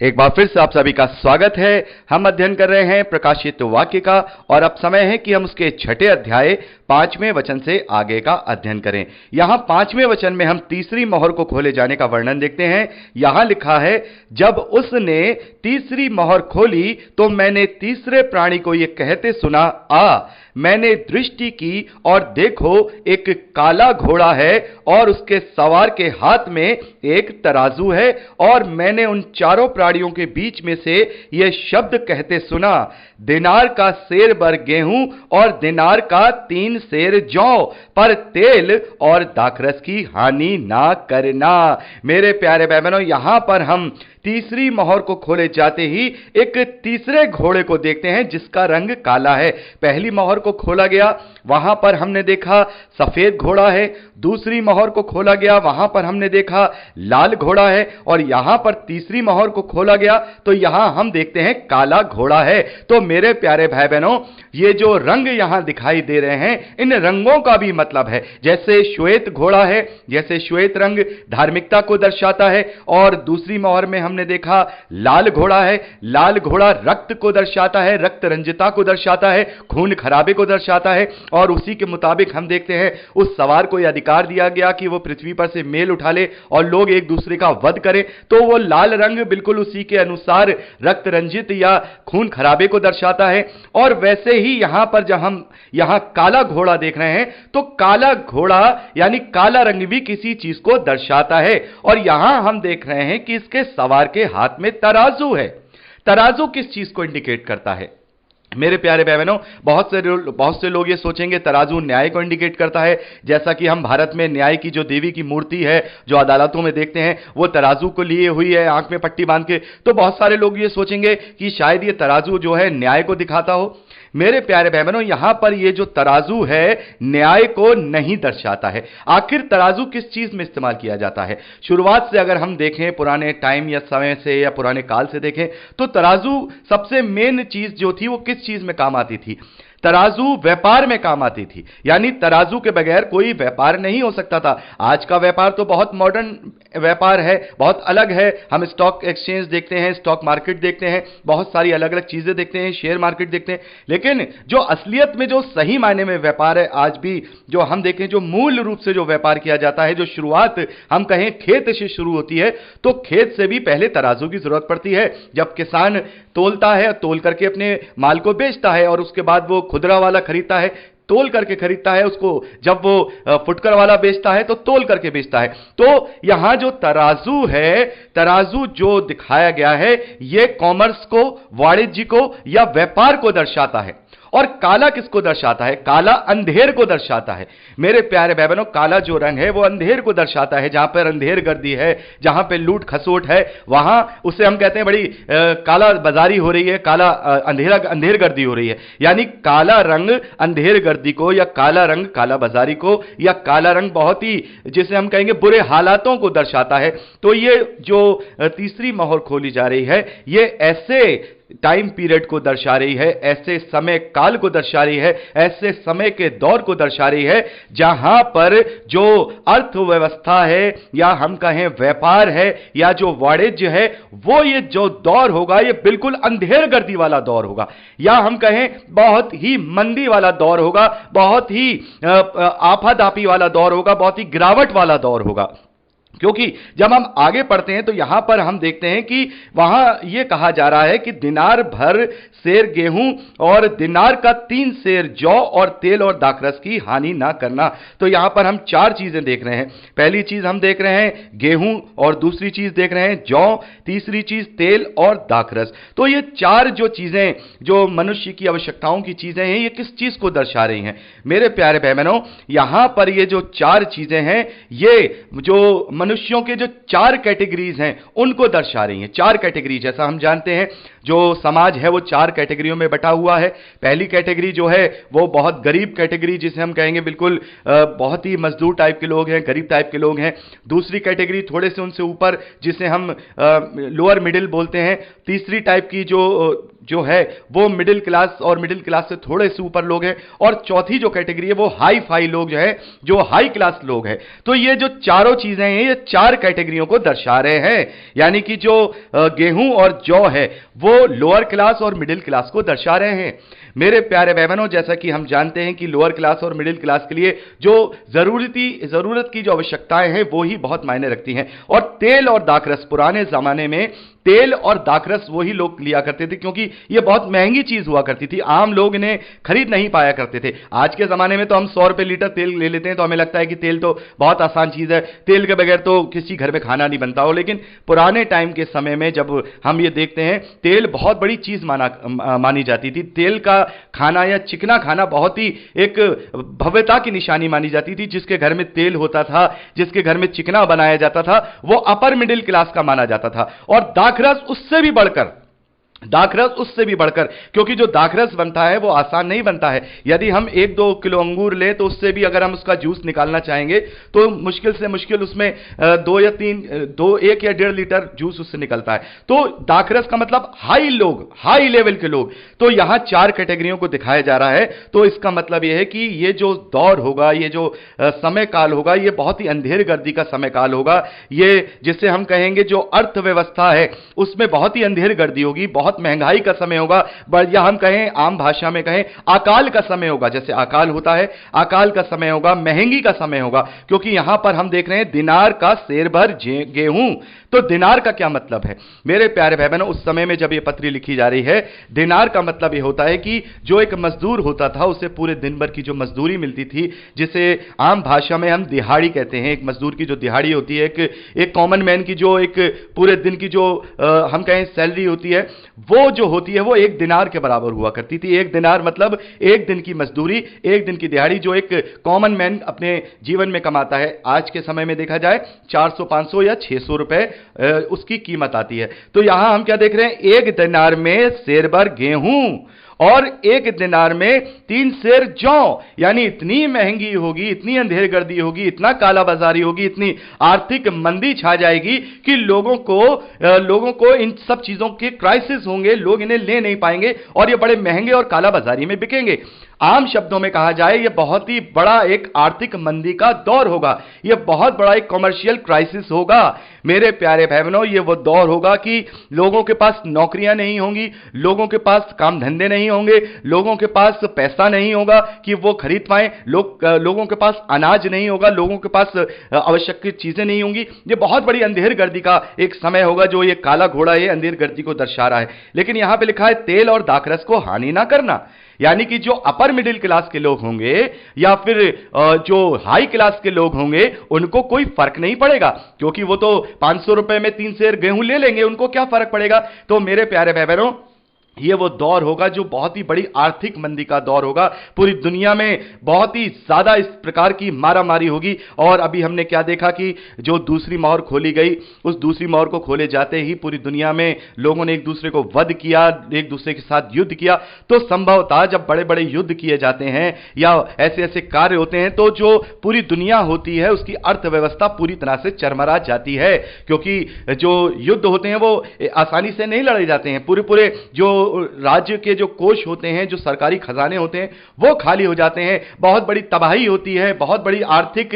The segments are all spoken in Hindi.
एक बार फिर से आप सभी का स्वागत है। हम अध्ययन कर रहे हैं प्रकाशित वाक्य का और अब समय है कि हम उसके 6ठे अध्याय 5वें वचन से आगे का अध्ययन करें। यहां 5वें वचन में हम तीसरी मोहर को खोले जाने का वर्णन देखते हैं। यहां लिखा है, जब उसने तीसरी मोहर खोली तो मैंने तीसरे प्राणी को यह कहते सुना, आ मैंने दृष्टि की और देखो एक काला घोड़ा है और उसके सवार के हाथ में एक तराजू है, और मैंने उन चारों प्राणियों के बीच में से यह शब्द कहते सुना, दिनार का सेर भर गेहूं और दिनार का 3 सेर जौ, पर तेल और दाखरस की हानि ना करना। मेरे प्यारे भाई बहनों, यहां पर हम तीसरी मोहर को खोले जाते ही एक तीसरे घोड़े को देखते हैं जिसका रंग काला है। पहली मोहर को खोला गया, वहां पर हमने देखा सफेद घोड़ा है। दूसरी मोहर को खोला गया, वहां पर हमने देखा लाल घोड़ा है, और यहां पर तीसरी मोहर को खोला गया तो यहां हम देखते हैं काला घोड़ा है। तो मेरे प्यारे भाई बहनों, ये जो रंग यहां दिखाई दे रहे हैं, इन रंगों का भी मतलब है। जैसे श्वेत घोड़ा है, जैसे श्वेत रंग धार्मिकता को दर्शाता है, और दूसरी मोहर में हमने देखा लाल घोड़ा है। लाल घोड़ा रक्त को दर्शाता है, रक्त रंजिता को दर्शाता है, खून खराबे को दर्शाता है, और उसी के मुताबिक हम देखते हैं उस सवार को यह अधिकार दिया गया कि वो पृथ्वी पर से मेल उठा ले और लोग एक दूसरे का वध करें। तो वो लाल रंग बिल्कुल उसी के अनुसार रक्त रंजित या खून खराबे को दर्शाता है। और वैसे ही यहां पर जब हम यहां काला घोड़ा देख रहे हैं तो काला घोड़ा यानी काला रंग भी किसी चीज को दर्शाता है। और यहां हम देख रहे हैं कि इसके सवार के हाथ में तराजू है। तराजू किस चीज को इंडिकेट करता है? मेरे प्यारे भाई बहनों, बहुत से लोग ये सोचेंगे तराजू न्याय को इंडिकेट करता है। जैसा कि हम भारत में न्याय की जो देवी की मूर्ति है जो अदालतों में देखते हैं, वो तराजू को लिए हुई है आंख में पट्टी बांध के। तो बहुत सारे लोग ये सोचेंगे कि शायद ये तराजू जो है न्याय को दिखाता हो। मेरे प्यारे भाई बहनों, यहां पर ये जो तराजू है न्याय को नहीं दर्शाता है। आखिर तराजू किस चीज में इस्तेमाल किया जाता है? शुरुआत से अगर हम देखें, पुराने टाइम या समय से या पुराने काल से देखें, तो तराजू सबसे मेन चीज जो थी वो किस चीज में काम आती थी? तराजू व्यापार में काम आती थी। यानी तराजू के बगैर कोई व्यापार नहीं हो सकता था। आज का व्यापार तो बहुत मॉडर्न व्यापार है, बहुत अलग है। हम स्टॉक एक्सचेंज देखते हैं, स्टॉक मार्केट देखते हैं, बहुत सारी अलग अलग चीजें देखते हैं, शेयर मार्केट देखते हैं। लेकिन जो असलियत में जो सही मायने में व्यापार है, आज भी जो हम देखें, जो मूल रूप से जो व्यापार किया जाता है, जो शुरुआत हम कहें खेत से शुरू होती है, तो खेत से भी पहले तराजू की जरूरत पड़ती है। जब किसान तोलता है, तोल करके अपने माल को बेचता है, और उसके बाद वो खुदरा वाला खरीदता है, तोल करके खरीदता है उसको। जब वो फुटकर वाला बेचता है तो तोल करके बेचता है। तो यहां जो तराजू है, तराजू जो दिखाया गया है, ये कॉमर्स को, वाणिज्य को या व्यापार को दर्शाता है। और काला किसको दर्शाता है? काला अंधेर को दर्शाता है। मेरे प्यारे भाई बहनों, काला जो रंग है वो अंधेर को दर्शाता है। जहां पर अंधेर गर्दी है, जहां पे लूट खसोट है, वहां उसे हम कहते हैं बड़ी काला बाजारी हो रही है, काला अंधेर गर्दी हो रही है। यानी काला रंग अंधेर गर्दी को, या काला रंग काला बाजारी को, या काला रंग बहुत ही जिसे हम कहेंगे बुरे हालातों को दर्शाता है। तो ये जो तीसरी मोहर खोली जा रही है, ये ऐसे टाइम पीरियड को दर्शा रही है, ऐसे समय काल को दर्शा रही है, ऐसे समय के दौर को दर्शा रही है जहां पर जो अर्थव्यवस्था है, या हम कहें व्यापार है, या जो वाणिज्य है, वो ये जो दौर होगा ये बिल्कुल अंधेर गर्दी वाला दौर होगा, या हम कहें बहुत ही मंदी वाला दौर होगा, बहुत ही आपाधापी वाला दौर होगा, बहुत ही गिरावट वाला दौर होगा। क्योंकि जब हम आगे पढ़ते हैं तो यहां पर हम देखते हैं कि वहां यह कहा जा रहा है कि दिनार भर सेर गेहूं और दिनार का 3 सेर जौ, और तेल और दाखरस की हानि ना करना। तो यहां पर हम 4 चीजें देख रहे हैं। पहली चीज हम देख रहे हैं गेहूं, और दूसरी चीज देख रहे हैं जौ, तीसरी चीज तेल और दाखरस। तो ये 4 जो चीजें, जो मनुष्य की आवश्यकताओं की चीजें हैं, ये किस चीज को दर्शा रही हैं? मेरे प्यारे भाई बहनों, यहां पर ये जो 4 चीजें हैं, ये जो मनुष्यों के जो 4 कैटेगरीज हैं उनको दर्शा रही हैं। 4 कैटेगरी, जैसा हम जानते हैं जो समाज है वो 4 कैटेगरियों में बटा हुआ है। पहली कैटेगरी जो है वो बहुत गरीब कैटेगरी, जिसे हम कहेंगे बिल्कुल बहुत ही मजदूर टाइप के लोग हैं, गरीब टाइप के लोग हैं। दूसरी कैटेगरी थोड़े से उनसे ऊपर, जिसे हम लोअर मिडिल बोलते हैं। तीसरी टाइप की जो है वो मिडिल क्लास और मिडिल क्लास से थोड़े से ऊपर लोग हैं, और चौथी जो कैटेगरी है वो हाई फाई लोग जो है, जो हाई क्लास लोग हैं। तो ये जो चारों चीजें हैं ये चार कैटेगरियों को दर्शा रहे हैं, यानी कि जो गेहूं और जौ है वो लोअर क्लास और मिडिल क्लास को दर्शा रहे हैं। मेरे प्यारे भाई बहनों, जैसा कि हम जानते हैं कि लोअर क्लास और मिडिल क्लास के लिए जो जरूरत की जो आवश्यकताएं हैं वो ही बहुत मायने रखती हैं। और तेल और दाखरस, पुराने जमाने में तेल और दाखरस वही लोग लिया करते थे, क्योंकि यह बहुत महंगी चीज हुआ करती थी, आम लोग इन्हें खरीद नहीं पाया करते थे। आज के जमाने में तो हम 100 रुपए लीटर तेल ले लेते हैं, तो हमें लगता है कि तेल तो बहुत आसान चीज है, तेल के बगैर तो किसी घर में खाना नहीं बनता हो। लेकिन पुराने टाइम के समय में जब हम ये देखते हैं, तेल बहुत बड़ी चीज मानी जाती थी। तेल का खाना या चिकना खाना बहुत ही एक भव्यता की निशानी मानी जाती थी। जिसके घर में तेल होता था, जिसके घर में चिकना बनाया जाता था, वो अपर मिडिल क्लास का माना जाता था। और दाखरस उससे भी बढ़कर, क्योंकि जो दाखरस बनता है वो आसान नहीं बनता है। यदि हम 1-2 किलो अंगूर ले तो उससे भी अगर हम उसका जूस निकालना चाहेंगे तो मुश्किल से मुश्किल उसमें 1 या 1.5 लीटर जूस उससे निकलता है। तो दाखरस का मतलब हाई लेवल के लोग। तो यहां 4 कैटेगरियों को दिखाया जा रहा है। तो इसका मतलब यह है कि ये जो दौर होगा, ये जो समय काल होगा, ये बहुत ही अंधेर गर्दी का समय काल होगा। ये जिसे हम कहेंगे जो अर्थव्यवस्था है उसमें बहुत ही अंधेर गर्दी होगी, बहुत महंगाई का समय होगा, या हम कहें आम भाषा में कहें अकाल का समय होगा। जैसे अकाल होता है, अकाल का समय होगा, महंगी का समय होगा। क्योंकि यहां पर हम देख रहे हैं दिनार का सेर भर गेहूं। तो दिनार का क्या मतलब है मेरे प्यारे भाई बहनों? उस समय में जब यह पत्री लिखी जा रही है, दिनार का मतलब यह होता है कि जो एक मजदूर होता था उसे पूरे दिन भर की जो मजदूरी मिलती थी, जिसे आम भाषा में हम दिहाड़ी कहते हैं। एक मजदूर की जो दिहाड़ी होती है, एक कॉमन मैन की जो एक पूरे दिन की जो हम कहें सैलरी होती है, वो जो होती है वो 1 दिनार के बराबर हुआ करती थी। 1 दिनार मतलब 1 दिन की मजदूरी, 1 दिन की दिहाड़ी, जो एक कॉमन मैन अपने जीवन में कमाता है। आज के समय में देखा जाए 400, 500 या 600 रुपए उसकी कीमत आती है। तो यहां हम क्या देख रहे हैं? 1 दिनार में सेर भर गेहूं और 1 दिनार में 3 सेर जौ। यानी इतनी महंगी होगी, इतनी अंधेरगर्दी होगी, इतना कालाबाजारी होगी, इतनी आर्थिक मंदी छा जाएगी कि लोगों को इन सब चीजों के क्राइसिस होंगे, लोग इन्हें ले नहीं पाएंगे और ये बड़े महंगे और कालाबाजारी में बिकेंगे। आम शब्दों में कहा जाए, यह बहुत ही बड़ा एक आर्थिक मंदी का दौर होगा, यह बहुत बड़ा एक कमर्शियल क्राइसिस होगा। मेरे प्यारे भाई बहनों, यह वो दौर होगा कि लोगों के पास नौकरियां नहीं होंगी, लोगों के पास काम धंधे नहीं होंगे, लोगों के पास पैसा नहीं होगा कि वो खरीद पाएं, लोगों के पास अनाज नहीं होगा, लोगों के पास आवश्यक चीजें नहीं होंगी। यह बहुत बड़ी अंधेर गर्दी का एक समय होगा, जो ये काला घोड़ा ये अंधेर गर्दी को दर्शा रहा है। लेकिन यहां पे लिखा है तेल और दाखरस को हानि ना करना। यानी कि जो अपर मिडिल क्लास के लोग होंगे या फिर जो हाई क्लास के लोग होंगे, उनको कोई फर्क नहीं पड़ेगा, क्योंकि वो तो 500 रुपए में 3 सेर गेहूं ले लेंगे, उनको क्या फर्क पड़ेगा। तो मेरे प्यारे भाई बहनों, ये वो दौर होगा जो बहुत ही बड़ी आर्थिक मंदी का दौर होगा। पूरी दुनिया में बहुत ही ज्यादा इस प्रकार की मारामारी होगी। और अभी हमने क्या देखा कि जो दूसरी मोहर खोली गई, उस दूसरी मोहर को खोले जाते ही पूरी दुनिया में लोगों ने एक दूसरे को वध किया, एक दूसरे के साथ युद्ध किया। तो संभवतः जब बड़े बड़े युद्ध किए जाते हैं या ऐसे ऐसे कार्य होते हैं, तो जो पूरी दुनिया होती है उसकी अर्थव्यवस्था पूरी तरह से चरमरा जाती है, क्योंकि जो युद्ध होते हैं वो आसानी से नहीं लड़े जाते हैं। पूरे जो राज्य के जो कोष होते हैं, जो सरकारी खजाने होते हैं, वो खाली हो जाते हैं, बहुत बड़ी तबाही होती है, बहुत बड़ी आर्थिक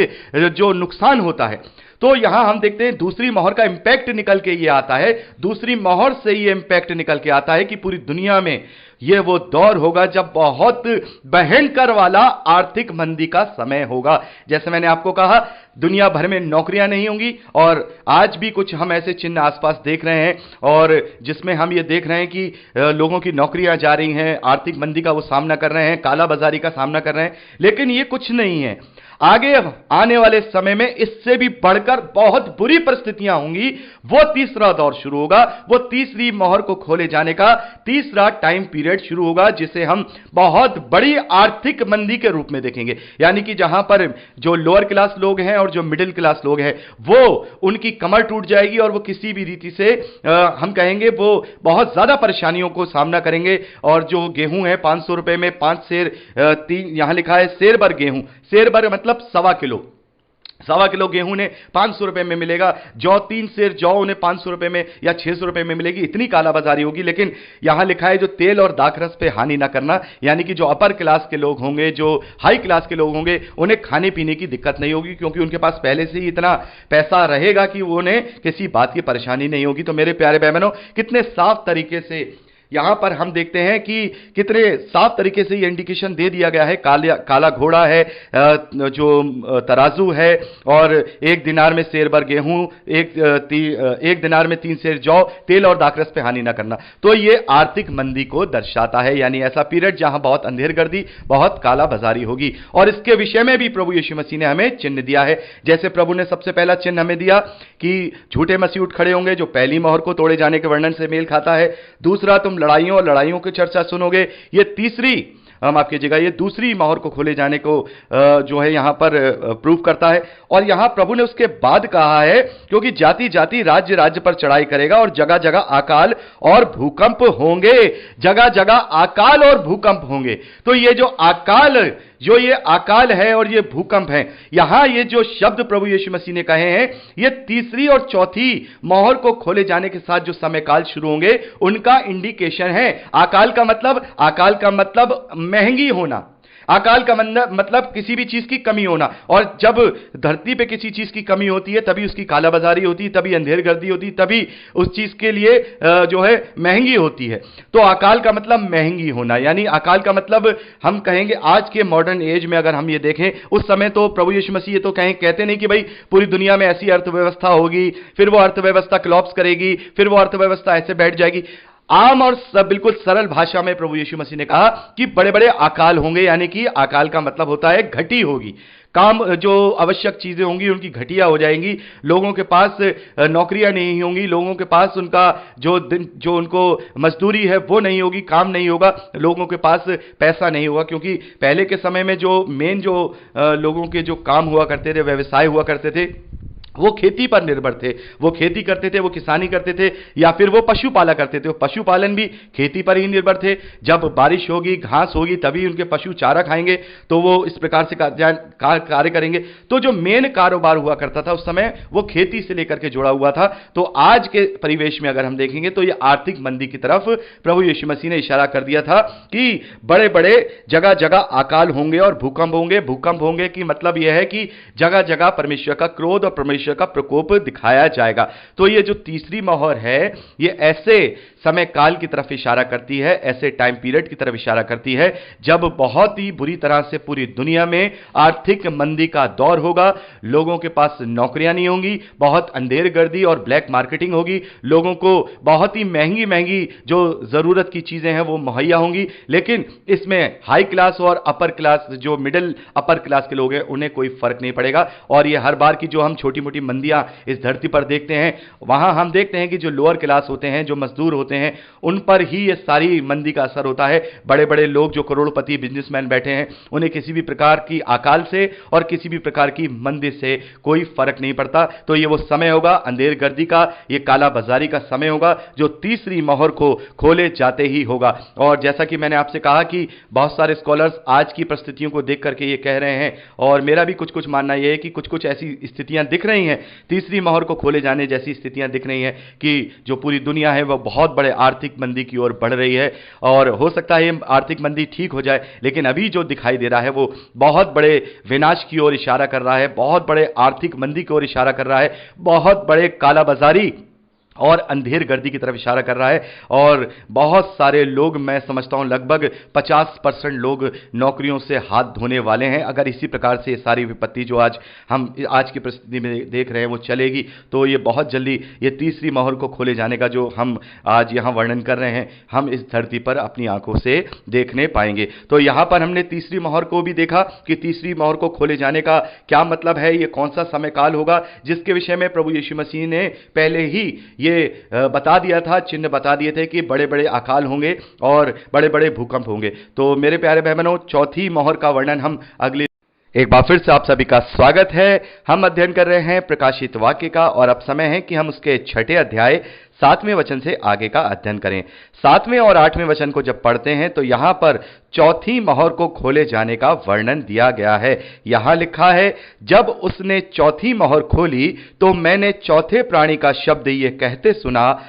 जो नुकसान होता है। तो यहां हम देखते हैं दूसरी मोहर का इंपैक्ट निकल के ये आता है, दूसरी मोहर से ये इंपैक्ट निकल के आता है कि पूरी दुनिया में ये वो दौर होगा जब बहुत भयंकर वाला आर्थिक मंदी का समय होगा। जैसे मैंने आपको कहा, दुनिया भर में नौकरियां नहीं होंगी, और आज भी कुछ हम ऐसे चिन्ह आसपास देख रहे हैं और जिसमें हम ये देख रहे हैं कि लोगों की नौकरियां जा रही हैं, आर्थिक मंदी का वो सामना कर रहे हैं, काला बाजारी का सामना कर रहे हैं। लेकिन ये कुछ नहीं है, आगे आने वाले समय में इससे भी बढ़कर बहुत बुरी परिस्थितियां होंगी। वो तीसरा दौर शुरू होगा, वो तीसरी मोहर को खोले जाने का तीसरा टाइम पीरियड शुरू होगा, जिसे हम बहुत बड़ी आर्थिक मंदी के रूप में देखेंगे। यानी कि जहां पर जो लोअर क्लास लोग हैं और जो मिडिल क्लास लोग हैं, वो उनकी कमर टूट जाएगी और वो किसी भी रीति से हम कहेंगे वो बहुत ज्यादा परेशानियों को सामना करेंगे। और जो गेहूं है 500 रुपए में 5 सेर, 3 यहां लिखा है सेर भर गेहूं, सेर भर मतलब 1.25 किलो, ₹1.25 किलो गेहूं ने 500 रुपए में मिलेगा, जौ 3 सेर जौ उन्हें 500 रुपए में या 600 रुपए में मिलेगी, इतनी कालाबाजारी होगी। लेकिन यहां लिखा है जो तेल और दाखरस पे हानि ना करना, यानी कि जो अपर क्लास के लोग होंगे, जो हाई क्लास के लोग होंगे, उन्हें खाने पीने की दिक्कत नहीं होगी, क्योंकि उनके पास पहले से ही इतना पैसा रहेगा कि उन्हें किसी बात की परेशानी नहीं होगी। तो मेरे प्यारे बहनों, कितने साफ तरीके से यहां पर हम देखते हैं कि कितने साफ तरीके से ये इंडिकेशन दे दिया गया है। काला घोड़ा है, जो तराजू है, और 1 दिनार में सेर भर गेहूं, 1 दिनार में 3 सेर जौ, तेल और दाखरस पे हानि ना करना। तो ये आर्थिक मंदी को दर्शाता है, यानी ऐसा पीरियड जहां बहुत अंधेरगर्दी, बहुत काला बाजारी होगी। और इसके विषय में भी प्रभु यीशु मसीह ने हमें चिन्ह दिया है। जैसे प्रभु ने सबसे पहला चिन्ह हमें दिया कि झूठे मसीह उठ खड़े होंगे, जो पहली मोहर को तोड़े जाने के वर्णन से मेल खाता है। दूसरा, तुम लड़ाइयों और लड़ाइयों की चर्चा सुनोगे। ये तीसरी, माफ कीजिएगा, ये दूसरी मोहर को खोले जाने को जो है यहां पर प्रूव करता है। और यहां प्रभु ने उसके बाद कहा है, क्योंकि जाति जाति राज्य राज्य पर चढ़ाई करेगा और जगह जगह अकाल और भूकंप होंगे। जगह जगह अकाल और भूकंप होंगे। तो ये जो अकाल है और ये भूकंप है, यहां ये जो शब्द प्रभु यीशु मसीह ने कहे हैं, ये तीसरी और चौथी मोहर को खोले जाने के साथ जो समय काल शुरू होंगे, उनका इंडिकेशन है। अकाल का मतलब महंगी होना, अकाल का मतलब किसी भी चीज की कमी होना। और जब धरती पे किसी चीज की कमी होती है, तभी उसकी कालाबाजारी होती है, तभी अंधेरगर्दी होती है, तभी उस चीज के लिए जो है महंगी होती है। तो अकाल का मतलब महंगी होना, यानी अकाल का मतलब हम कहेंगे आज के मॉडर्न एज में अगर हम ये देखें, उस समय तो प्रभु यीशु मसीह ये तो कहते नहीं कि भाई पूरी दुनिया में ऐसी अर्थव्यवस्था होगी, फिर वो अर्थव्यवस्था क्लॉप्स करेगी, फिर वो अर्थव्यवस्था ऐसे बैठ जाएगी। आम और बिल्कुल सरल भाषा में प्रभु यीशु मसीह ने कहा कि बड़े बड़े अकाल होंगे, यानी कि अकाल का मतलब होता है घटी होगी। काम, जो आवश्यक चीजें होंगी उनकी घटिया हो जाएंगी, लोगों के पास नौकरियां नहीं होंगी, लोगों के पास उनका जो उनको मजदूरी है वो नहीं होगी, काम नहीं होगा, लोगों के पास पैसा नहीं होगा। क्योंकि पहले के समय में जो मेन जो लोगों के जो काम हुआ करते थे, व्यवसाय हुआ करते थे, वो खेती पर निर्भर थे। वो खेती करते थे, वो किसानी करते थे, या फिर वो पशुपालन करते थे। वो पशुपालन भी खेती पर ही निर्भर थे। जब बारिश होगी, घास होगी, तभी उनके पशु चारा खाएंगे, तो वो इस प्रकार से कार्य करेंगे। तो जो मेन कारोबार हुआ करता था उस समय, वो खेती से लेकर के जुड़ा हुआ था। तो आज के परिवेश में अगर हम देखेंगे तो ये आर्थिक मंदी की तरफ प्रभु यीशु मसीह ने इशारा कर दिया था कि बड़े बड़े जगह जगह अकाल होंगे और भूकंप होंगे। भूकंप होंगे कि मतलब यह है कि जगह जगह परमेश्वर का क्रोध और परमेश्वर का प्रकोप दिखाया जाएगा। तो ये जो तीसरी मोहर है, ये ऐसे समय काल की तरफ इशारा करती है, ऐसे टाइम पीरियड की तरफ इशारा करती है जब बहुत ही बुरी तरह से पूरी दुनिया में आर्थिक मंदी का दौर होगा। लोगों के पास नौकरियां नहीं होंगी, बहुत अंधेरगर्दी और ब्लैक मार्केटिंग होगी, लोगों को बहुत ही महंगी महंगी जो जरूरत की चीजें हैं वो मुहैया होंगी। लेकिन इसमें हाई क्लास और अपर क्लास, जो मिडिल अपर क्लास के लोग हैं, उन्हें कोई फर्क नहीं पड़ेगा। और ये हर बार की जो हम छोटी मोटी मंदियां इस धरती पर देखते हैं, वहां हम देखते हैं कि जो लोअर क्लास होते हैं, जो मजदूर होते हैं, उन पर ही ये सारी मंदी का असर होता है। बड़े बड़े लोग जो करोड़पति बिजनेसमैन बैठे हैं, उन्हें किसी भी प्रकार की अकाल से और किसी भी प्रकार की मंदी से कोई फर्क नहीं पड़ता। तो ये वो समय होगा अंधेरगर्दी का, ये काला बाजारी का समय होगा, जो तीसरी मोहर को खोले जाते ही होगा। और जैसा कि मैंने आपसे कहा कि बहुत सारे स्कॉलर्स आज की परिस्थितियों को देख करके ये कह रहे हैं, और मेरा भी कुछ कुछ मानना यह है कि कुछ कुछ ऐसी स्थितियां दिख रही हैं, तीसरी मोहर को खोले जाने जैसी स्थितियां दिख रही हैं कि जो पूरी दुनिया है वह बहुत बड़े आर्थिक मंदी की ओर बढ़ रही है। और हो सकता है आर्थिक मंदी ठीक हो जाए, लेकिन अभी जो दिखाई दे रहा है वो बहुत बड़े विनाश की ओर इशारा कर रहा है, बहुत बड़े आर्थिक मंदी की ओर इशारा कर रहा है, बहुत बड़े कालाबाजारी और अंधेरगर्दी की तरफ इशारा कर रहा है। और बहुत सारे लोग, मैं समझता हूं लगभग 50% लोग नौकरियों से हाथ धोने वाले हैं। अगर इसी प्रकार से सारी विपत्ति जो हम आज की परिस्थिति में देख रहे हैं वो चलेगी, तो ये बहुत जल्दी ये तीसरी मोहर को खोले जाने का जो हम आज यहां वर्णन कर रहे हैं, हम इस धरती पर अपनी आंखों से देखने पाएंगे। तो यहां पर हमने तीसरी मोहर को भी देखा कि तीसरी मोहर को खोले जाने का क्या मतलब है, ये कौन सा समय काल होगा, जिसके विषय में प्रभु यीशु मसीह ने पहले ही ये बता दिया था, चिन्ह बता दिए थे कि बड़े बड़े अकाल होंगे और बड़े बड़े भूकंप होंगे। तो मेरे प्यारे बहनों, चौथी मोहर का वर्णन हम अगली एक बार फिर से आप सभी का स्वागत है। हम अध्ययन कर रहे हैं प्रकाशित वाक्य का और अब समय है कि हम उसके छठे अध्याय 7वें वचन से आगे का अध्ययन करें। 7वें और 8वें वचन को जब पढ़ते हैं तो यहां पर चौथी मोहर को खोले जाने का वर्णन दिया गया है। यहां लिखा है, जब उसने चौथी मोहर खोली तो मैंने चौथे प्राणी का शब्द ये कहते सुना,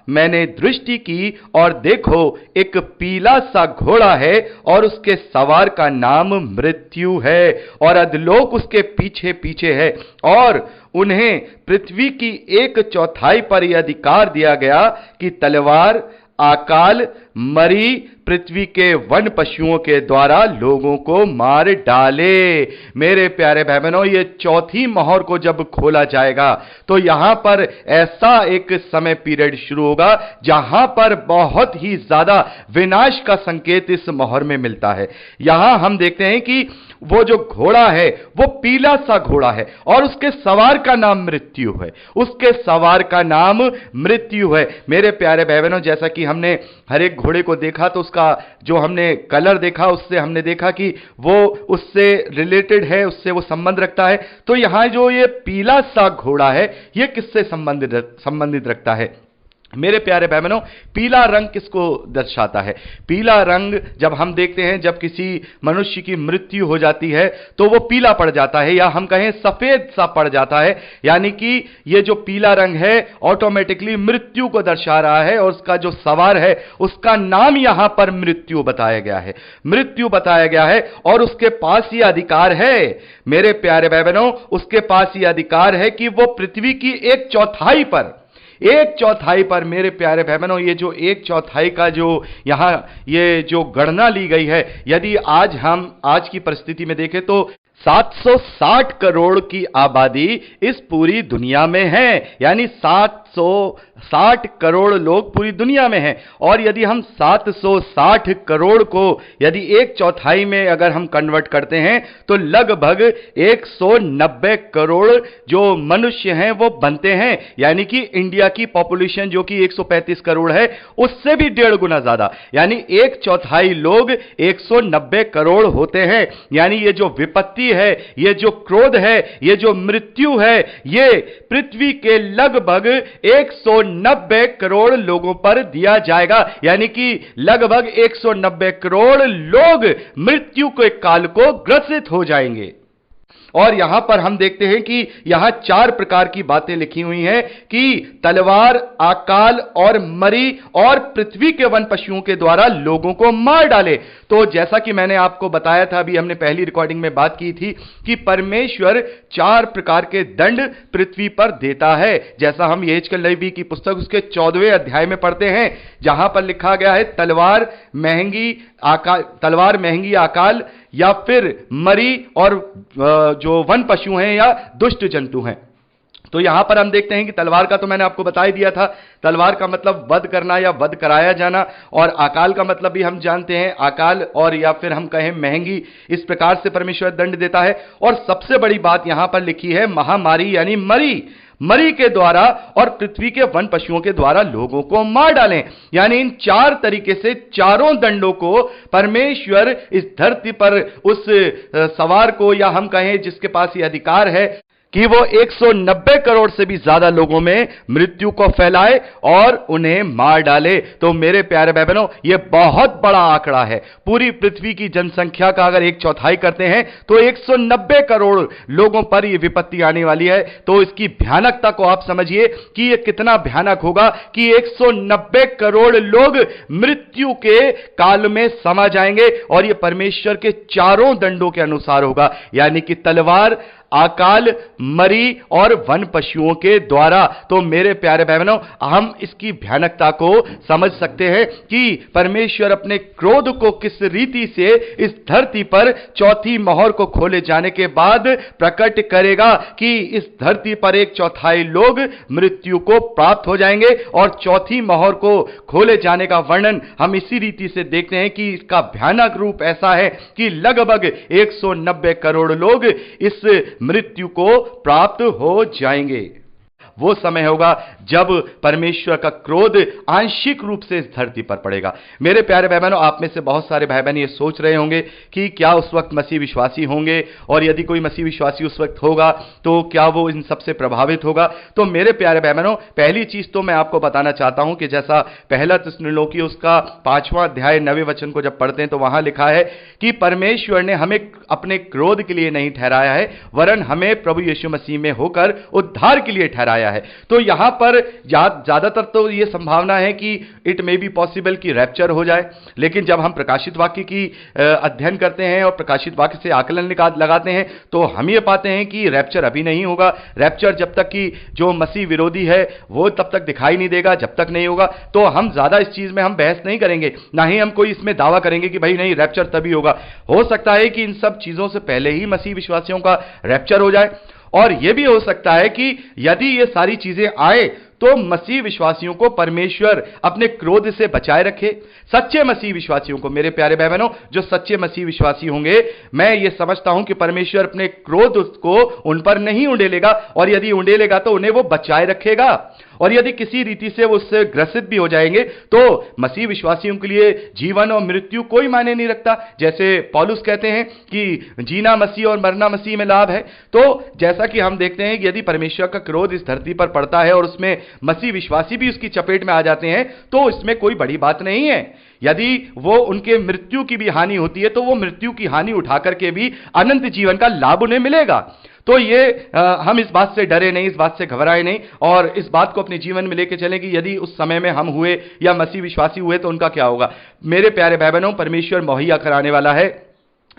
मैंने दृष्टि की और देखो एक पीला सा घोड़ा है और उसके सवार का नाम मृत्यु है और अधलोक उसके पीछे पीछे है और उन्हें पृथ्वी की 1/4 पर यह अधिकार दिया गया कि तलवार, अकाल, मरी, पृथ्वी के वन पशुओं के द्वारा लोगों को मार डाले। मेरे प्यारे भाई बहनों, ये चौथी मोहर को जब खोला जाएगा तो यहां पर ऐसा एक समय पीरियड शुरू होगा जहां पर बहुत ही ज्यादा विनाश का संकेत इस मोहर में मिलता है। यहां हम देखते हैं कि वो जो घोड़ा है वो पीला सा घोड़ा है और उसके सवार का नाम मृत्यु है। उसके सवार का नाम मृत्यु है। मेरे प्यारे भाई बहनों, जैसा कि हमने हर एक घोड़े को देखा तो उसका जो हमने कलर देखा उससे हमने देखा कि वो उससे रिलेटेड है, उससे वो संबंध रखता है। तो यहां जो ये पीला सा घोड़ा है ये किससे संबंधित रखता है? मेरे प्यारे भाई बहनों, पीला रंग किसको दर्शाता है? पीला रंग जब हम देखते हैं, जब किसी मनुष्य की मृत्यु हो जाती है तो वो पीला पड़ जाता है या हम कहें सफेद सा पड़ जाता है। यानी कि ये जो पीला रंग है ऑटोमेटिकली मृत्यु को दर्शा रहा है और उसका जो सवार है उसका नाम यहां पर मृत्यु बताया गया है। मृत्यु बताया गया है और उसके पास ये अधिकार है, मेरे प्यारे भाई बहनों, उसके पास ये अधिकार है कि वो पृथ्वी की 1/4 पर मेरे प्यारे भाई बहनों, ये जो 1/4 का जो यहां ये जो गणना ली गई है, यदि आज की परिस्थिति में देखें तो 760 करोड़ की आबादी इस पूरी दुनिया में है। यानी 760 करोड़ लोग पूरी दुनिया में हैं और यदि हम 760 करोड़ को यदि 1/4 में अगर हम कन्वर्ट करते हैं तो लगभग 190 करोड़ जो मनुष्य हैं वो बनते हैं। यानी कि इंडिया की पॉपुलेशन जो कि 135 करोड़ है उससे भी 1.5 गुना ज्यादा, यानी 1/4 लोग 190 करोड़ होते हैं। यानी ये जो विपत्ति है, ये जो क्रोध है, ये जो मृत्यु है, ये पृथ्वी के लगभग 190 करोड़ लोगों पर दिया जाएगा। यानी कि लगभग 190 करोड़ लोग मृत्यु के काल को ग्रसित हो जाएंगे। और यहां पर हम देखते हैं कि यहां 4 प्रकार की बातें लिखी हुई हैं कि तलवार, अकाल और मरी और पृथ्वी के वन पशुओं के द्वारा लोगों को मार डाले। तो जैसा कि मैंने आपको बताया था, अभी हमने पहली रिकॉर्डिंग में बात की थी कि परमेश्वर 4 प्रकार के दंड पृथ्वी पर देता है। जैसा हम यहेजकेल नबी की पुस्तक उसके 14वें अध्याय में पढ़ते हैं, जहां पर लिखा गया है तलवार महंगी, अकाल या फिर मरी और जो वन पशु हैं या दुष्ट जंतु हैं। तो यहां पर हम देखते हैं कि तलवार का तो मैंने आपको बता ही दिया था। तलवार का मतलब वध करना या वध कराया जाना, और अकाल का मतलब भी हम जानते हैं, अकाल और या फिर हम कहें महंगी। इस प्रकार से परमेश्वर दंड देता है। और सबसे बड़ी बात यहां पर लिखी है महामारी यानी मरी के द्वारा और पृथ्वी के वन पशुओं के द्वारा लोगों को मार डालें। यानी इन 4 तरीके से चारों दंडों को परमेश्वर इस धरती पर उस सवार को या हम कहें जिसके पास ये अधिकार है कि वो 190 करोड़ से भी ज्यादा लोगों में मृत्यु को फैलाए और उन्हें मार डाले। तो मेरे प्यारे भाई बहनों, ये बहुत बड़ा आंकड़ा है। पूरी पृथ्वी की जनसंख्या का अगर 1/4 करते हैं तो 190 करोड़ लोगों पर यह विपत्ति आने वाली है। तो इसकी भयानकता को आप समझिए कि यह कितना भयानक होगा कि 190 करोड़ लोग मृत्यु के काल में समा जाएंगे और यह परमेश्वर के चारों दंडों के अनुसार होगा। यानी कि तलवार, अकाल, मरी और वन पशुओं के द्वारा। तो मेरे प्यारे भाई बहनों, हम इसकी भयानकता को समझ सकते हैं कि परमेश्वर अपने क्रोध को किस रीति से इस धरती पर चौथी मोहर को खोले जाने के बाद प्रकट करेगा कि इस धरती पर 1/4 लोग मृत्यु को प्राप्त हो जाएंगे। और चौथी मोहर को खोले जाने का वर्णन हम इसी रीति से देखते हैं कि इसका भयानक रूप ऐसा है कि लगभग 190 करोड़ लोग इस मृत्यु को प्राप्त हो जाएंगे। वो समय होगा जब परमेश्वर का क्रोध आंशिक रूप से इस धरती पर पड़ेगा। मेरे प्यारे भाई बहनों, आप में से बहुत सारे भाई बहन ये सोच रहे होंगे कि क्या उस वक्त मसीह विश्वासी होंगे, और यदि कोई मसीह विश्वासी उस वक्त होगा तो क्या वो इन सबसे प्रभावित होगा। तो मेरे प्यारे भाई बहनों, पहली चीज तो मैं आपको बताना चाहता हूं कि जैसा पहला थिस्सलुनीकी उसका 5वां अध्याय 9वें वचन को जब पढ़ते हैं तो वहां लिखा है कि परमेश्वर ने हमें अपने क्रोध के लिए नहीं ठहराया है, वरन हमें प्रभु यीशु मसीह में होकर उद्धार के लिए ठहराया है। तो यहां पर ज्यादातर तो यह संभावना है कि इट मे बी पॉसिबल कि रैप्चर हो जाए, लेकिन जब हम प्रकाशित वाक्य की अध्ययन करते हैं और प्रकाशित वाक्य से आकलन लगाते हैं तो हम ये पाते हैं कि रैप्चर अभी नहीं होगा। रैप्चर जब तक कि जो मसीह विरोधी है वो तब तक दिखाई नहीं देगा, जब तक नहीं होगा। तो हम ज्यादा इस चीज में हम बहस नहीं करेंगे, ना ही हम कोई इसमें दावा करेंगे कि भाई नहीं रैप्चर तभी होगा। हो सकता है कि इन सब चीजों से पहले ही मसीह विश्वासियों का रैप्चर हो जाए, और यह भी हो सकता है कि यदि ये सारी चीजें आए तो मसीह विश्वासियों को परमेश्वर अपने क्रोध से बचाए रखे। सच्चे मसीह विश्वासियों को, मेरे प्यारे भाई बहनों, जो सच्चे मसीह विश्वासी होंगे, मैं ये समझता हूं कि परमेश्वर अपने क्रोध को उन पर नहीं उंडेलेगा, और यदि उंडेलेगा तो उन्हें वो बचाए रखेगा। और यदि किसी रीति से वो उससे ग्रसित भी हो जाएंगे तो मसीह विश्वासियों के लिए जीवन और मृत्यु कोई मायने नहीं रखता। जैसे पौलुस कहते हैं कि जीना मसीह और मरना मसीह में लाभ है। तो जैसा कि हम देखते हैं कि यदि परमेश्वर का क्रोध इस धरती पर पड़ता है और उसमें मसीह विश्वासी भी उसकी चपेट में आ जाते हैं तो इसमें कोई बड़ी बात नहीं है। यदि वो उनके मृत्यु की भी हानि होती है तो वो मृत्यु की हानि उठा करके भी अनंत जीवन का लाभ उन्हें मिलेगा। तो ये हम इस बात से डरे नहीं, इस बात से घबराए नहीं, और इस बात को अपने जीवन में लेके चलें कि यदि उस समय में हम हुए या मसीह विश्वासी हुए तो उनका क्या होगा। मेरे प्यारे भाई बहनों, परमेश्वर मुहैया कराने वाला है,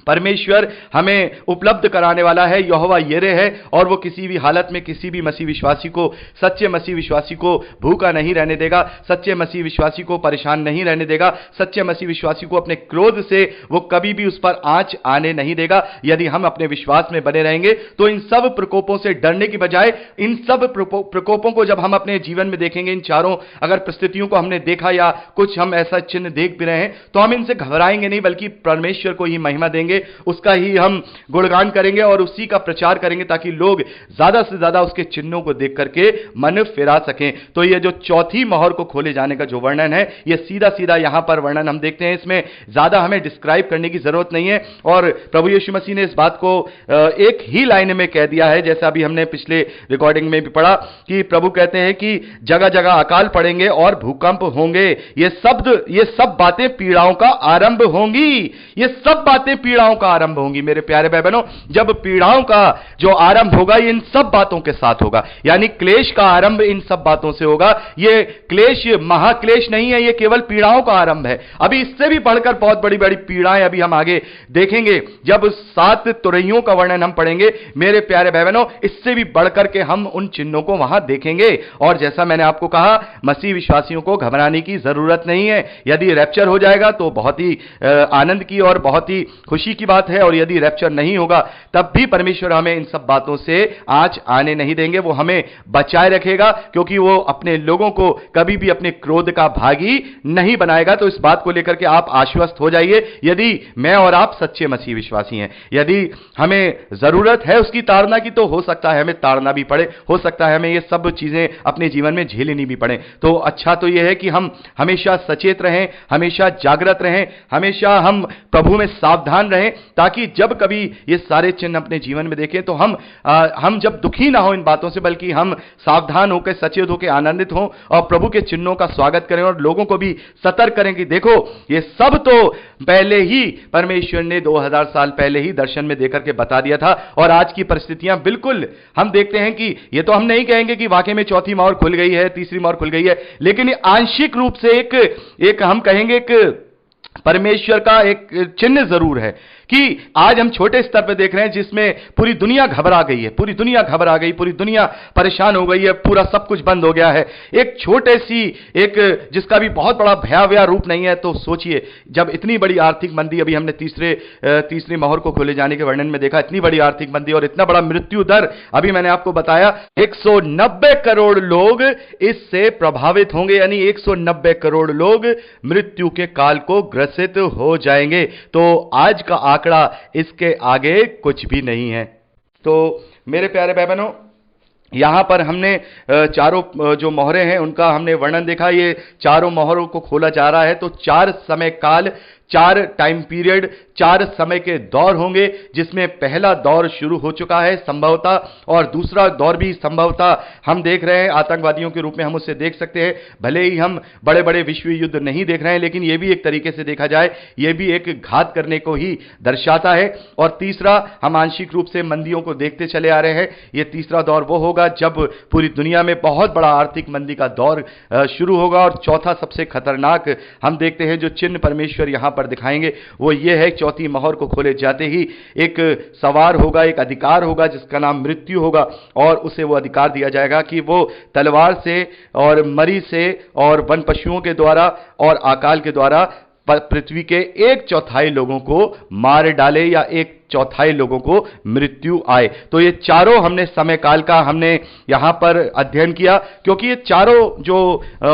परमेश्वर हमें उपलब्ध कराने वाला है, यहोवा यिरे है, और वो किसी भी हालत में किसी भी मसीह विश्वासी को, सच्चे मसीह विश्वासी को भूखा नहीं रहने देगा, सच्चे मसीह विश्वासी को परेशान नहीं रहने देगा, सच्चे मसीह विश्वासी को अपने क्रोध से वो कभी भी उस पर आंच आने नहीं देगा। यदि हम अपने विश्वास में बने रहेंगे तो इन सब प्रकोपों से डरने की बजाय इन सब प्रकोपों को जब हम अपने जीवन में देखेंगे, इन चारों अगर परिस्थितियों को हमने देखा या कुछ हम ऐसा चिन्ह देख भी रहे हैं तो हम इनसे घबराएंगे नहीं, बल्कि परमेश्वर को ही महिमा देंगे, उसका ही हम गुणगान करेंगे और उसी का प्रचार करेंगे ताकि लोग ज्यादा से ज्यादा उसके चिन्हों को देख करके मन फिरा सकें। तो ये जो चौथी मोहर को खोले जाने का जो वर्णन है, ये सीधा सीधा यहां पर वर्णन हम देखते हैं, इसमें ज्यादा हमें डिस्क्राइब करने की जरूरत नहीं है। और प्रभु यीशु मसीह ने इस बात को एक ही लाइन में कह दिया है, जैसा अभी हमने पिछले रिकॉर्डिंग में भी पढ़ा कि प्रभु कहते हैं कि जगह जगह अकाल पड़ेंगे और भूकंप होंगे, ये सब बातें पीड़ाओं का आरंभ होंगी, ये सब बातें पीड़ाओं का आरंभ होंगी। मेरे प्यारे भाई बहनों, जब पीड़ाओं का जो आरंभ होगा ये इन सब बातों के साथ होगा, यानी क्लेश का आरंभ इन सब बातों से होगा। ये क्लेश महाक्लेश नहीं है, ये केवल पीड़ाओं का आरंभ है। अभी इससे भी बढ़कर बहुत बड़ी बड़ी पीड़ाएं अभी हम आगे देखेंगे, जब 7 तुरैयों का वर्णन हम पढ़ेंगे। मेरे प्यारे भाई बहनों, इससे भी बढ़कर के हम उन चिन्हों को वहां देखेंगे। और जैसा मैंने आपको कहा, मसीह विश्वासियों को घबराने की जरूरत नहीं है। यदि रैप्चर हो जाएगा तो बहुत ही आनंद की और बहुत ही खुशी की बात है, और यदि रैप्चर नहीं होगा तब भी परमेश्वर हमें इन सब बातों से आंच आने नहीं देंगे, वो हमें बचाए रखेगा, क्योंकि वो अपने लोगों को कभी भी अपने क्रोध का भागी नहीं बनाएगा। तो इस बात को लेकर के आप आश्वस्त हो जाइए, यदि मैं और आप सच्चे मसीह विश्वासी हैं। यदि हमें जरूरत है उसकी ताड़ना की, तो हो सकता है हमें ताड़ना भी पड़े, हो सकता है हमें ये सब चीजें अपने जीवन में झेलनी भी पड़े। तो अच्छा तो यह है कि हम हमेशा सचेत रहें, हमेशा जागृत रहें, हमेशा हम प्रभु में सावधान रहें, ताकि जब कभी ये सारे चिन्ह अपने जीवन में देखें तो हम जब दुखी ना हो इन बातों से, बल्कि हम सावधान होकर, सचेत होकर, आनंदित हों और प्रभु के चिन्हों का स्वागत करें और लोगों को भी सतर्क करें कि देखो ये सब तो पहले ही परमेश्वर ने 2000 साल पहले ही दर्शन में देकर के बता दिया था। और आज की परिस्थितियां बिल्कुल हम देखते हैं कि ये तो हम नहीं कहेंगे कि वाकई में चौथी मोहर खुल गई है, तीसरी मोहर खुल गई है, लेकिन आंशिक रूप से एक हम कहेंगे एक परमेश्वर का एक चिन्ह जरूर है कि आज हम छोटे स्तर पर देख रहे हैं जिसमें पूरी दुनिया घबरा गई है, पूरी दुनिया घबरा गई, पूरी दुनिया परेशान हो गई है, पूरा सब कुछ बंद हो गया है। एक छोटे सी एक जिसका भी बहुत बड़ा भयावह रूप नहीं है। तो सोचिए, जब इतनी बड़ी आर्थिक मंदी, अभी हमने तीसरी मोहर को खोले जाने के वर्णन में देखा, इतनी बड़ी आर्थिक मंदी और इतना बड़ा मृत्यु दर, अभी मैंने आपको बताया 190 करोड़ लोग इससे प्रभावित होंगे, यानी 190 करोड़ लोग मृत्यु के काल को ग्रसित हो जाएंगे। तो आज का आंकड़ा इसके आगे कुछ भी नहीं है। तो मेरे प्यारे भाई बहनों, यहां पर हमने चारों जो मोहरें हैं उनका हमने वर्णन देखा। ये चारों मोहरों को खोला जा रहा है, तो 4 समय काल, 4 टाइम पीरियड, 4 समय के दौर होंगे, जिसमें पहला दौर शुरू हो चुका है संभवतः, और दूसरा दौर भी संभवतः हम देख रहे हैं आतंकवादियों के रूप में हम उसे देख सकते हैं। भले ही हम बड़े बड़े विश्व युद्ध नहीं देख रहे हैं, लेकिन यह भी एक तरीके से देखा जाए, यह भी एक घात करने को ही दर्शाता है। और तीसरा, हम आंशिक रूप से मंदियों को देखते चले आ रहे हैं। यह तीसरा दौर वो होगा जब पूरी दुनिया में बहुत बड़ा आर्थिक मंदी का दौर शुरू होगा। और चौथा सबसे खतरनाक हम देखते हैं जो चिन्ह परमेश्वर यहां पर दिखाएंगे, वो ये है, चौथी मोहर को खोले जाते ही एक सवार होगा, एक अधिकार होगा जिसका नाम मृत्यु होगा, और उसे वो अधिकार दिया जाएगा कि वो तलवार से और मरी से और वन पशुओं के द्वारा और अकाल के द्वारा पृथ्वी के 1/4 लोगों को मार डाले, या 1/4 लोगों को मृत्यु आए। तो ये चारों हमने समय काल का हमने यहां पर अध्ययन किया, क्योंकि ये चारों जो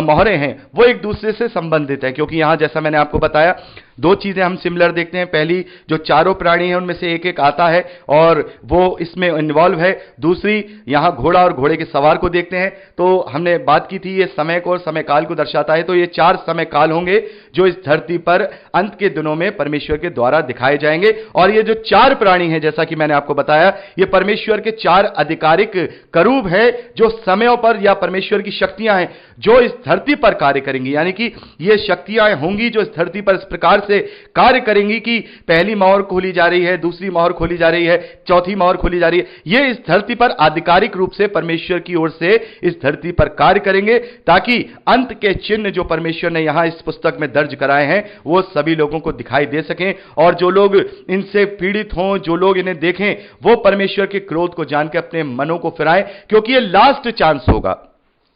मोहरें हैं वो एक दूसरे से संबंधित है। क्योंकि यहां जैसा मैंने आपको बताया, 2 चीजें हम सिमिलर देखते हैं। पहली, जो चारों प्राणी हैं उनमें से एक एक आता है और वो इसमें इन्वॉल्व है। दूसरी, यहां घोड़ा और घोड़े के सवार को देखते हैं। तो हमने बात की थी, ये समय को और समय काल को दर्शाता है। तो ये 4 समय काल होंगे जो इस धरती पर अंत के दिनों में परमेश्वर के द्वारा दिखाए जाएंगे। और ये जो 4 प्राणी हैं, जैसा कि मैंने आपको बताया, ये परमेश्वर के 4 आधिकारिक करूब है, जो समयों पर, या परमेश्वर की शक्तियां हैं जो इस धरती पर कार्य करेंगी। यानी कि ये शक्तियां होंगी जो इस धरती पर इस प्रकार से कार्य करेंगी कि पहली मोहर खोली जा रही है, दूसरी मोहर खोली जा रही है, चौथी मोहर खोली जा रही है। ये इस धरती पर आधिकारिक रूप से परमेश्वर की ओर से इस धरती पर कार्य करेंगे, ताकि अंत के चिन्ह जो परमेश्वर ने यहां इस पुस्तक में दर्ज कराए हैं वो सभी लोगों को दिखाई दे सकें। और जो लोग इनसे पीड़ित हों, जो लोग इन्हें देखें, वो परमेश्वर के क्रोध को जान के अपने मनों को फिराएं, क्योंकि ये लास्ट चांस होगा।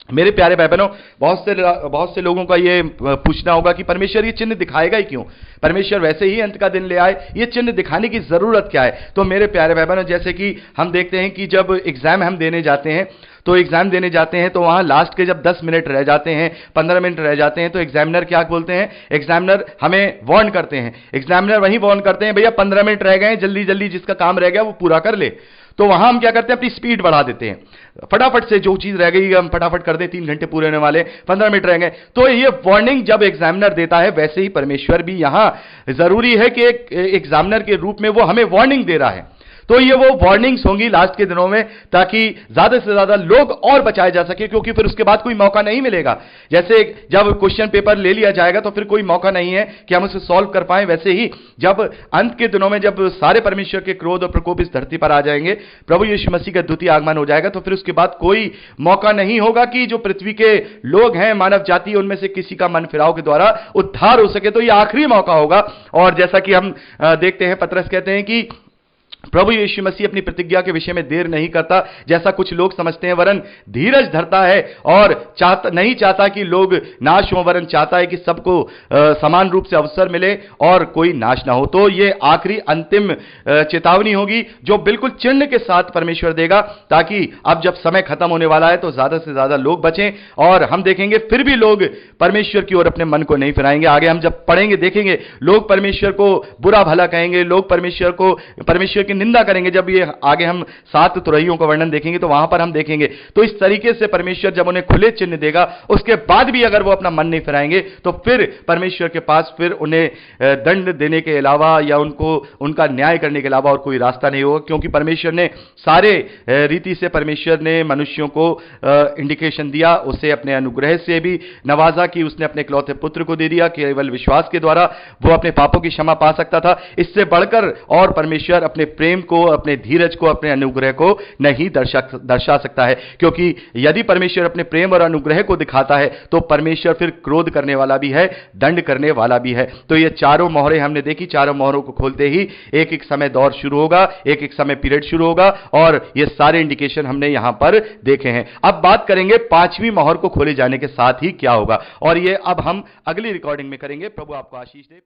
मेरे प्यारे भाई बहनों, बहुत से लोगों का ये पूछना होगा कि परमेश्वर ये चिन्ह दिखाएगा ही क्यों? परमेश्वर वैसे ही अंत का दिन ले आए, ये चिन्ह दिखाने की जरूरत क्या है? तो मेरे प्यारे भाई बहनों, जैसे कि हम देखते हैं कि जब एग्जाम हम देने जाते हैं, तो एग्जाम देने जाते हैं तो वहां लास्ट के जब 10 मिनट रह जाते हैं, 15 मिनट रह जाते हैं, तो एग्जामिनर क्या बोलते हैं? एग्जामिनर हमें वार्न करते हैं। एग्जामिनर वही वार्न करते हैं, भैया 15 मिनट रह गए, जल्दी जल्दी जिसका काम रह गया वो पूरा कर ले। तो वहां हम क्या करते हैं? अपनी स्पीड बढ़ा देते हैं, फटाफट से जो चीज रह गई हम फटाफट कर दें। 3 घंटे पूरे होने वाले, 15 मिनट रह गए। तो ये वार्निंग जब एग्जामिनर देता है, वैसे ही परमेश्वर भी यहां जरूरी है कि एक एग्जामिनर के रूप में वो हमें वार्निंग दे रहा है। तो ये वो वार्निंग्स होंगी लास्ट के दिनों में, ताकि ज्यादा से ज्यादा लोग और बचाए जा सके, क्योंकि फिर उसके बाद कोई मौका नहीं मिलेगा। जैसे जब क्वेश्चन पेपर ले लिया जाएगा तो फिर कोई मौका नहीं है कि हम उसे सॉल्व कर पाए, वैसे ही जब अंत के दिनों में जब सारे परमेश्वर के क्रोध और प्रकोप इस धरती पर आ जाएंगे, प्रभु यीशु मसीह का द्वितीय आगमन हो जाएगा, तो फिर उसके बाद कोई मौका नहीं होगा कि जो पृथ्वी के लोग हैं, मानव जाति, उनमें से किसी का मन फिराव के द्वारा उद्धार हो सके। तो यह आखिरी मौका होगा। और जैसा कि हम देखते हैं, पतरस कहते हैं कि प्रभु यीशु मसीह अपनी प्रतिज्ञा के विषय में देर नहीं करता, जैसा कुछ लोग समझते हैं, वरन धीरज धरता है और नहीं चाहता कि लोग नाश हो, वरन चाहता है कि सबको समान रूप से अवसर मिले और कोई नाश ना हो। तो ये आखिरी अंतिम चेतावनी होगी जो बिल्कुल चिन्ह के साथ परमेश्वर देगा, ताकि अब जब समय खत्म होने वाला है तो ज्यादा से ज्यादा लोग बचें। और हम देखेंगे फिर भी लोग परमेश्वर की ओर अपने मन को नहीं फिराएंगे। आगे हम जब पढ़ेंगे देखेंगे, लोग परमेश्वर को बुरा भला कहेंगे, लोग परमेश्वर की निंदा करेंगे। जब ये आगे हम 7 तुरहियों का वर्णन देखेंगे तो वहां पर हम देखेंगे, तो इस तरीके से परमेश्वर जब उन्हें खुले चिन्ह देगा, उसके बाद भी अगर वो अपना मन नहीं फिराएंगे, तो फिर परमेश्वर के पास फिर उन्हें दंड देने के अलावा या उनका न्याय करने के अलावा और कोई रास्ता नहीं होगा। क्योंकि परमेश्वर ने सारे रीति से परमेश्वर ने मनुष्यों को इंडिकेशन दिया, उसे अपने अनुग्रह से भी नवाजा कि उसने अपने इकलौते पुत्र को दे दिया, केवल विश्वास के द्वारा वो अपने पापों की क्षमा पा सकता था। इससे बढ़कर और परमेश्वर अपने प्रेम को, अपने धीरज को, अपने अनुग्रह को नहीं दर्शा सकता है। क्योंकि यदि परमेश्वर अपने प्रेम और अनुग्रह को दिखाता है तो परमेश्वर फिर क्रोध करने वाला भी है, दंड करने वाला भी है। तो ये चारों मोहरें हमने देखी, चारों मोहरों को खोलते ही एक एक समय दौर शुरू होगा, एक एक समय पीरियड शुरू होगा, और ये सारे इंडिकेशन हमने यहां पर देखे हैं। अब बात करेंगे 5वीं मोहर को खोले जाने के साथ ही क्या होगा, और ये अब हम अगली रिकॉर्डिंग में करेंगे। प्रभु आपको आशीष दे।